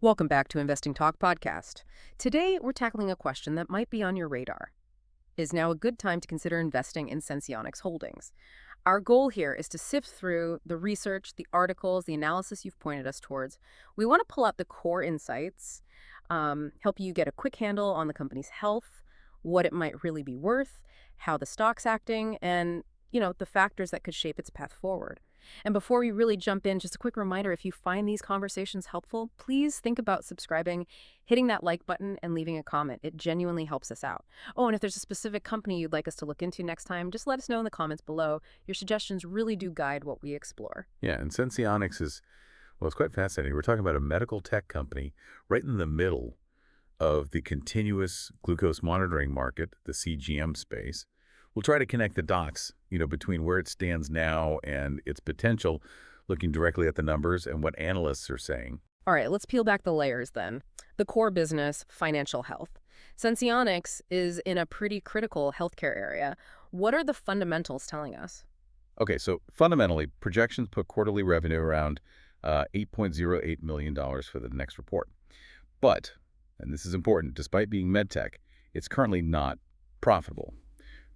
Welcome back to Investing Talk Podcast. Today, we're tackling a question that might be on your radar. Is now a good time to consider investing in Senseonics holdings? Our goal here is to sift through the research, the articles, the analysis you've pointed us towards. We want to pull out the core insights, help you get a quick handle on the company's health, what it might really be worth, how the stock's acting, and, the factors that could shape its path forward. And before we really jump in, just a quick reminder, if you find these conversations helpful, please think about subscribing, hitting that like button, and leaving a comment. It genuinely helps us out. Oh, and if there's a specific company you'd like us to look into next time, just let us know in the comments below. Your suggestions really do guide what we explore. Yeah, and Senseonics is, well, it's quite fascinating. We're talking about a medical tech company right in the middle of the continuous glucose monitoring market, the CGM space. We'll try to connect the dots, between where it stands now and its potential, looking directly at the numbers and what analysts are saying. All right, let's peel back the layers then. The core business, financial health. Senseonics is in a pretty critical healthcare area. What are the fundamentals telling us? Okay, so fundamentally, projections put quarterly revenue around $8.08 million for the next report. But, and this is important, despite being medtech, it's currently not profitable.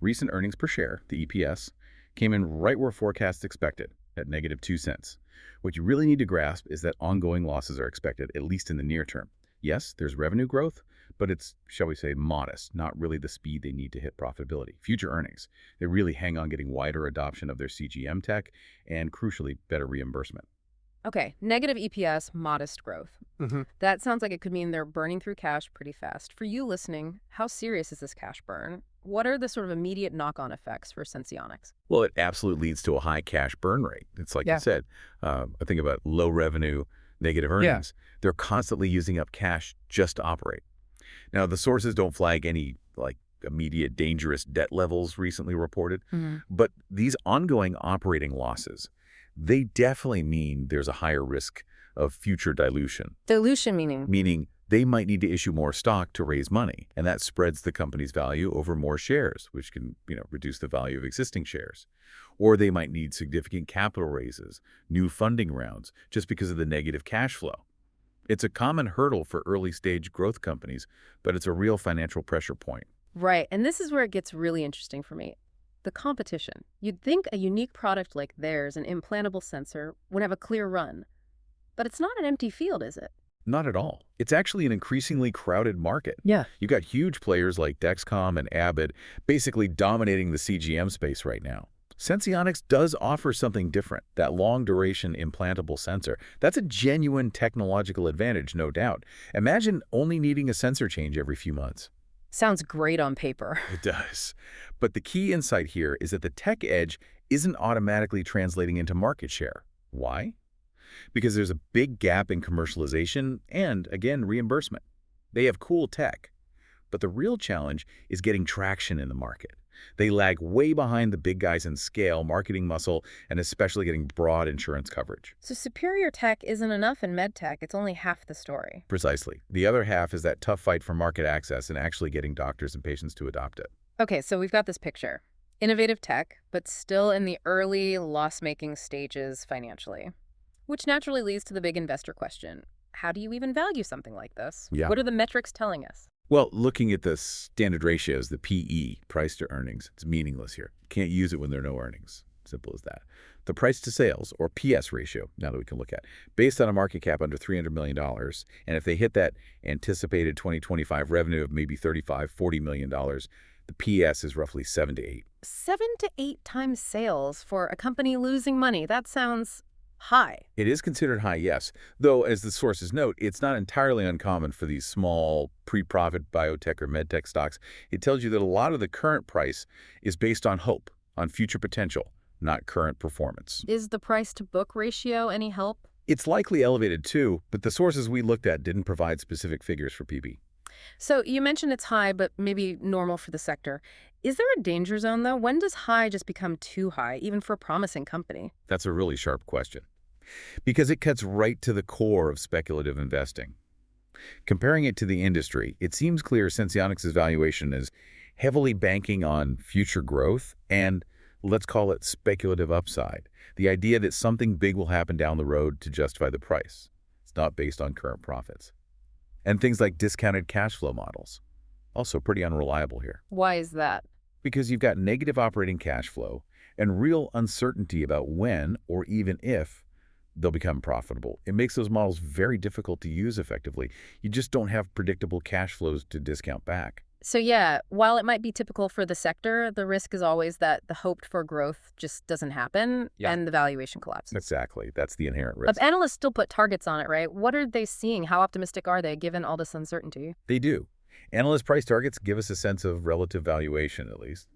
Recent earnings per share, the EPS, came in right where forecasts expected, at -2 cents. What you really need to grasp is that ongoing losses are expected, at least in the near term. Yes, there's revenue growth, but it's, shall we say, modest, not really the speed they need to hit profitability. Future earnings, they really hang on getting wider adoption of their CGM tech and, crucially, better reimbursement. Okay, negative EPS, modest growth. That sounds like it could mean they're burning through cash pretty fast. For you listening, how serious is this cash burn? What are the sort of immediate knock-on effects for Senseonics? Well, it absolutely leads to a high cash burn rate. It's like you said, I think about low revenue, negative earnings. They're constantly using up cash just to operate. Now, the sources don't flag any immediate dangerous debt levels recently reported, but these ongoing operating losses, they definitely mean there's a higher risk of future dilution. Dilution meaning? Meaning they might need to issue more stock to raise money, and that spreads the company's value over more shares, which can, reduce the value of existing shares. Or they might need significant capital raises, new funding rounds, just because of the negative cash flow. It's a common hurdle for early-stage growth companies, but it's a real financial pressure point. Right, and this is where it gets really interesting for me. The competition. You'd think a unique product like theirs, an implantable sensor, would have a clear run. But it's not an empty field, is it? Not at all. It's actually an increasingly crowded market. Yeah. You've got huge players like Dexcom and Abbott basically dominating the CGM space right now. Senseonics does offer something different, that long-duration implantable sensor. That's a genuine technological advantage, no doubt. Imagine only needing a sensor change every few months. Sounds great on paper. It does. But the key insight here is that the tech edge isn't automatically translating into market share. Why? Because there's a big gap in commercialization and, again, reimbursement. They have cool tech, but the real challenge is getting traction in the market. They lag way behind the big guys in scale, marketing muscle, and especially getting broad insurance coverage. So superior tech isn't enough in medtech. It's only half the story. Precisely. The other half is that tough fight for market access and actually getting doctors and patients to adopt it. Okay, so we've got this picture. Innovative tech, but still in the early loss-making stages financially. Which naturally leads to the big investor question. How do you even value something like this? Yeah. What are the metrics telling us? Well, looking at the standard ratios, the PE, price to earnings, it's meaningless here. Can't use it when there are no earnings. Simple as that. The price to sales, or PS ratio, now that we can look at, based on a market cap under $300 million, and if they hit that anticipated 2025 revenue of maybe $35, $40 million, the PS is roughly 7 to 8. 7 to 8 times sales for a company losing money. That sounds high. It is considered high, yes. Though, as the sources note, it's not entirely uncommon for these small, pre-profit biotech or medtech stocks. It tells you that a lot of the current price is based on hope, on future potential, not current performance. Is the price-to-book ratio any help? It's likely elevated too, but the sources we looked at didn't provide specific figures for PB. So you mentioned it's high, but maybe normal for the sector. Is there a danger zone, though? When does high just become too high, even for a promising company? That's a really sharp question, because it cuts right to the core of speculative investing. Comparing it to the industry, it seems clear Senseonics' valuation is heavily banking on future growth and, let's call it, speculative upside, the idea that something big will happen down the road to justify the price. It's not based on current profits. And things like discounted cash flow models, also pretty unreliable here. Why is that? Because you've got negative operating cash flow and real uncertainty about when or even if they'll become profitable. It makes those models very difficult to use effectively. You just don't have predictable cash flows to discount back. So yeah, while it might be typical for the sector, the risk is always that the hoped for growth just doesn't happen and the valuation collapses. Exactly. That's the inherent But risk. analysts still put targets on it, right? What are they seeing? How optimistic are they given all this uncertainty? They do. Analyst price targets give us a sense of relative valuation, at least.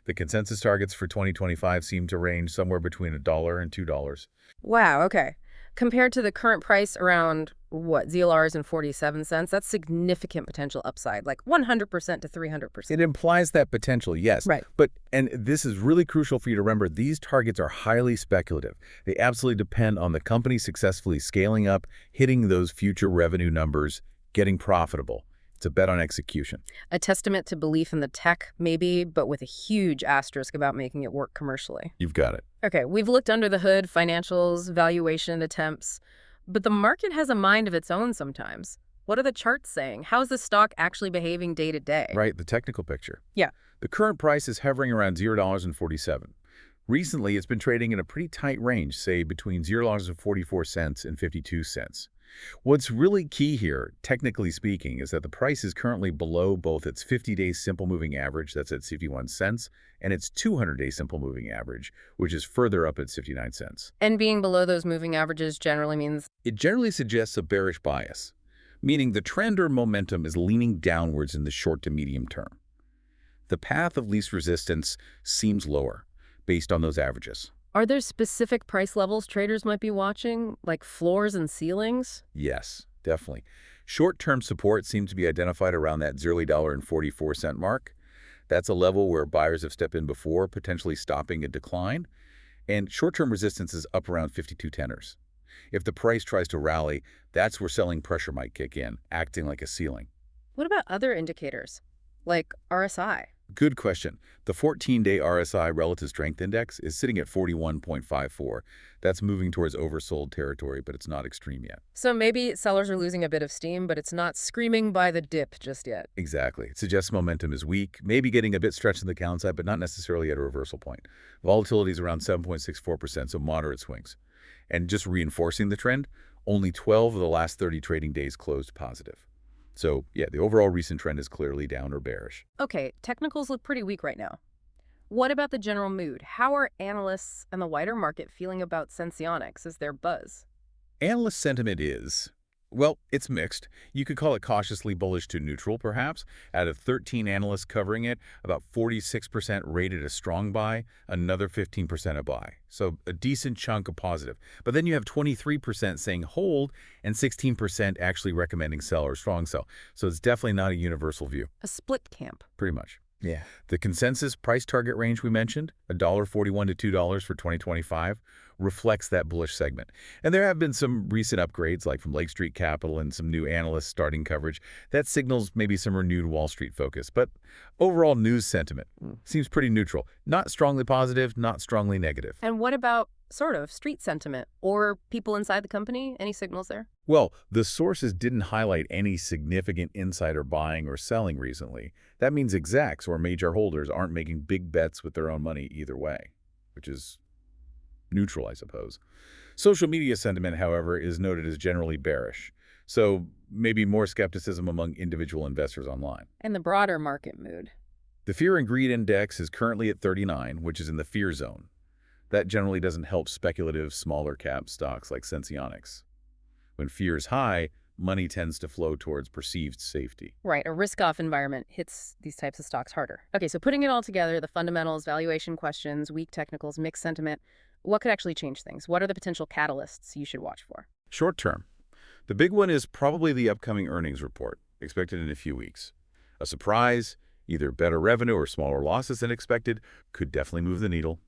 The consensus targets for 2025 seem to range somewhere between $1 and $2. Wow, okay. Compared to the current price around, what, $0.47, that's significant potential upside, like 100% to 300%. It implies that potential, yes. Right. And this is really crucial for you to remember, these targets are highly speculative. They absolutely depend on the company successfully scaling up, hitting those future revenue numbers, getting profitable. It's a bet on execution. A testament to belief in the tech, maybe, but with a huge asterisk about making it work commercially. You've got it. Okay, we've looked under the hood, financials, valuation attempts, but the market has a mind of its own sometimes. What are the charts saying? How's the stock actually behaving day to day? Right, the technical picture. Yeah. The current price is hovering around $0.47. Recently, it's been trading in a pretty tight range, say between $0.44 and 52 cents. What's really key here, technically speaking, is that the price is currently below both its 50-day simple moving average, that's at 51 cents, and its 200-day simple moving average, which is further up at 59 cents. And being below those moving averages generally means? It generally suggests a bearish bias, meaning the trend or momentum is leaning downwards in the short to medium term. The path of least resistance seems lower, based on those averages. Are there specific price levels traders might be watching, like floors and ceilings? Yes, definitely. Short-term support seems to be identified around that $0.44 mark. That's a level where buyers have stepped in before, potentially stopping a decline. And short-term resistance is up around 52 tenors. If the price tries to rally, that's where selling pressure might kick in, acting like a ceiling. What about other indicators, like RSI? Good question. The 14-day RSI Relative Strength Index is sitting at 41.54. That's moving towards oversold territory, but it's not extreme yet. So maybe sellers are losing a bit of steam, but it's not screaming by the dip just yet. Exactly. It suggests momentum is weak, maybe getting a bit stretched in the downside, but not necessarily at a reversal point. Volatility is around 7.64%, so moderate swings. And just reinforcing the trend, only 12 of the last 30 trading days closed positive. So, yeah, the overall recent trend is clearly down or bearish. Okay, technicals look pretty weak right now. What about the general mood? How are analysts and the wider market feeling about Senseonics as their buzz? Analyst sentiment is, well, it's mixed. You could call it cautiously bullish to neutral, perhaps. Out of 13 analysts covering it, about 46% rated a strong buy, another 15% a buy. So a decent chunk of positive. But then you have 23% saying hold and 16% actually recommending sell or strong sell. So it's definitely not a universal view. A split camp. Pretty much. Yeah. The consensus price target range we mentioned, $1.41 to $2 for 2025, reflects that bullish segment. And there have been some recent upgrades, like from Lake Street Capital and some new analysts starting coverage. That signals maybe some renewed Wall Street focus. But overall news sentiment seems pretty neutral. Not strongly positive, not strongly negative. And what about sort of street sentiment or people inside the company? Any signals there? Well, the sources didn't highlight any significant insider buying or selling recently. That means execs or major holders aren't making big bets with their own money either way, which is neutral, I suppose. Social media sentiment, however, is noted as generally bearish. So maybe more skepticism among individual investors online. And the broader market mood. The Fear and Greed Index is currently at 39, which is in the fear zone. That generally doesn't help speculative, smaller cap stocks like Senseonics. When fear is high, money tends to flow towards perceived safety. Right, a risk-off environment hits these types of stocks harder. Okay, so putting it all together, the fundamentals, valuation questions, weak technicals, mixed sentiment, what could actually change things? What are the potential catalysts you should watch for? Short term. The big one is probably the upcoming earnings report, expected in a few weeks. A surprise, either better revenue or smaller losses than expected, could definitely move the needle.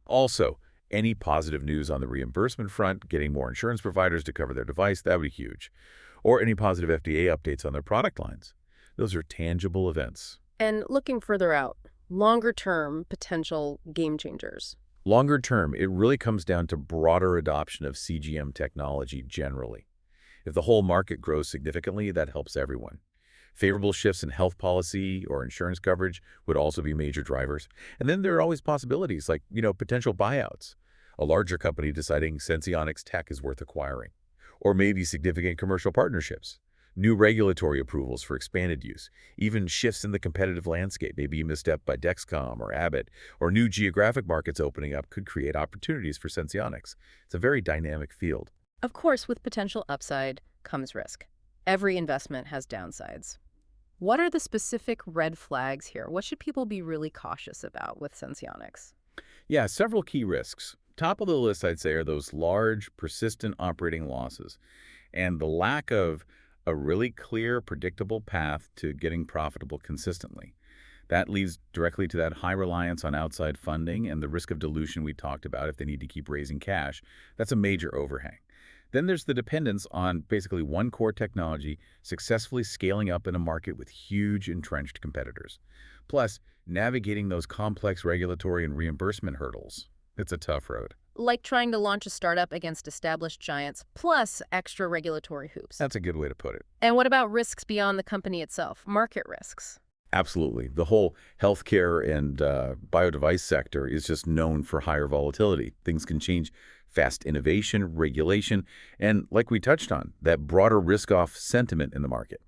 Also, any positive news on the reimbursement front, getting more insurance providers to cover their device, that would be huge. Or any positive FDA updates on their product lines. Those are tangible events. And looking further out, longer-term potential game changers. Longer term, it really comes down to broader adoption of CGM technology generally. If the whole market grows significantly, that helps everyone. Favorable shifts in health policy or insurance coverage would also be major drivers. And then there are always possibilities like, potential buyouts. A larger company deciding Senseonics tech is worth acquiring. Or maybe significant commercial partnerships. New regulatory approvals for expanded use. Even shifts in the competitive landscape, maybe a misstep by Dexcom or Abbott, or new geographic markets opening up could create opportunities for Senseonics. It's a very dynamic field. Of course, with potential upside comes risk. Every investment has downsides. What are the specific red flags here? What should people be really cautious about with Senseonics? Yeah, several key risks. Top of the list, I'd say, are those large, persistent operating losses and the lack of a really clear, predictable path to getting profitable consistently. That leads directly to that high reliance on outside funding and the risk of dilution we talked about if they need to keep raising cash. That's a major overhang. Then there's the dependence on basically one core technology successfully scaling up in a market with huge entrenched competitors. Plus, navigating those complex regulatory and reimbursement hurdles. It's a tough road. Like trying to launch a startup against established giants, plus extra regulatory hoops. That's a good way to put it. And what about risks beyond the company itself? Market risks. Absolutely. The whole healthcare and biodevice sector is just known for higher volatility. Things can change fast innovation, regulation, and like we touched on, that broader risk-off sentiment in the market.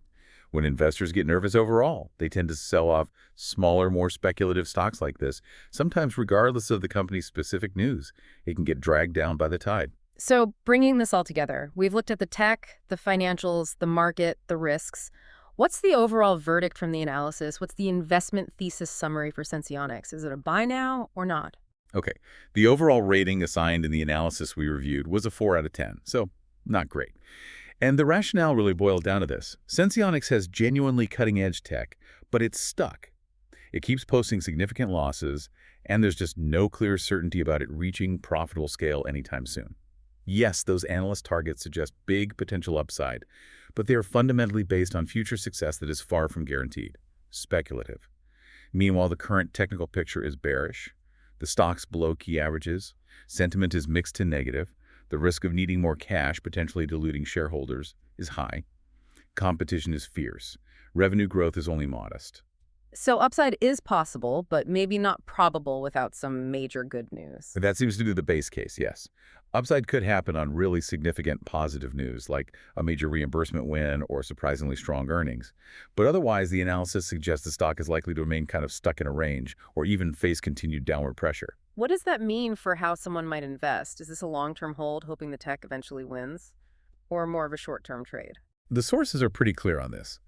When investors get nervous overall, they tend to sell off smaller, more speculative stocks like this, sometimes regardless of the company's specific news. It can get dragged down by the tide. So bringing this all together, we've looked at the tech, the financials, the market, the risks. What's the overall verdict from the analysis? What's the investment thesis summary for Senseonics? Is it a buy now or not? Okay, the overall rating assigned in the analysis we reviewed was a 4 out of 10, so not great. And the rationale really boiled down to this. Senseonics has genuinely cutting-edge tech, but it's stuck. It keeps posting significant losses, and there's just no clear certainty about it reaching profitable scale anytime soon. Yes, those analyst targets suggest big potential upside, but they are fundamentally based on future success that is far from guaranteed. Speculative. Meanwhile, the current technical picture is bearish. The stock's below key averages. Sentiment is mixed to negative. The risk of needing more cash, potentially diluting shareholders, is high. Competition is fierce. Revenue growth is only modest. So upside is possible, but maybe not probable without some major good news. That seems to be the base case, yes. Upside could happen on really significant positive news, like a major reimbursement win or surprisingly strong earnings. But otherwise, the analysis suggests the stock is likely to remain kind of stuck in a range or even face continued downward pressure. What does that mean for how someone might invest? Is this a long-term hold, hoping the tech eventually wins, or more of a short-term trade? The sources are pretty clear on this.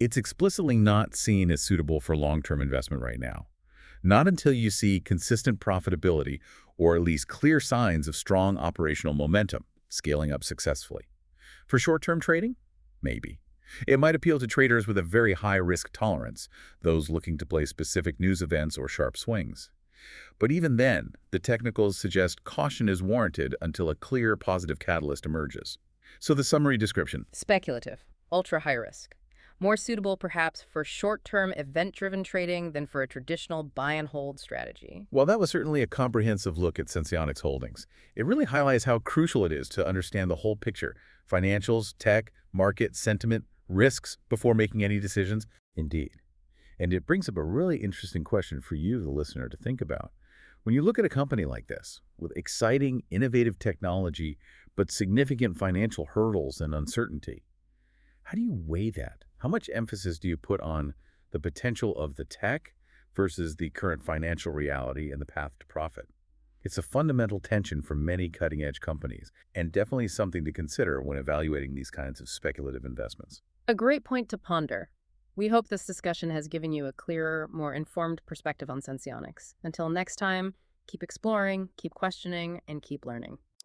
It's explicitly not seen as suitable for long-term investment right now. Not until you see consistent profitability or at least clear signs of strong operational momentum scaling up successfully. For short-term trading? Maybe. It might appeal to traders with a very high risk tolerance, those looking to play specific news events or sharp swings. But even then, the technicals suggest caution is warranted until a clear positive catalyst emerges. So the summary description. Speculative, ultra-high risk. More suitable perhaps for short-term event-driven trading than for a traditional buy-and-hold strategy. While that was certainly a comprehensive look at Senseonics holdings, it really highlights how crucial it is to understand the whole picture: financials, tech, market, sentiment, risks before making any decisions. Indeed. And it brings up a really interesting question for you, the listener, to think about. When you look at a company like this, with exciting, innovative technology, but significant financial hurdles and uncertainty, how do you weigh that? How much emphasis do you put on the potential of the tech versus the current financial reality and the path to profit? It's a fundamental tension for many cutting-edge companies, and definitely something to consider when evaluating these kinds of speculative investments. A great point to ponder. We hope this discussion has given you a clearer, more informed perspective on Senseonics. Until next time, keep exploring, keep questioning, and keep learning.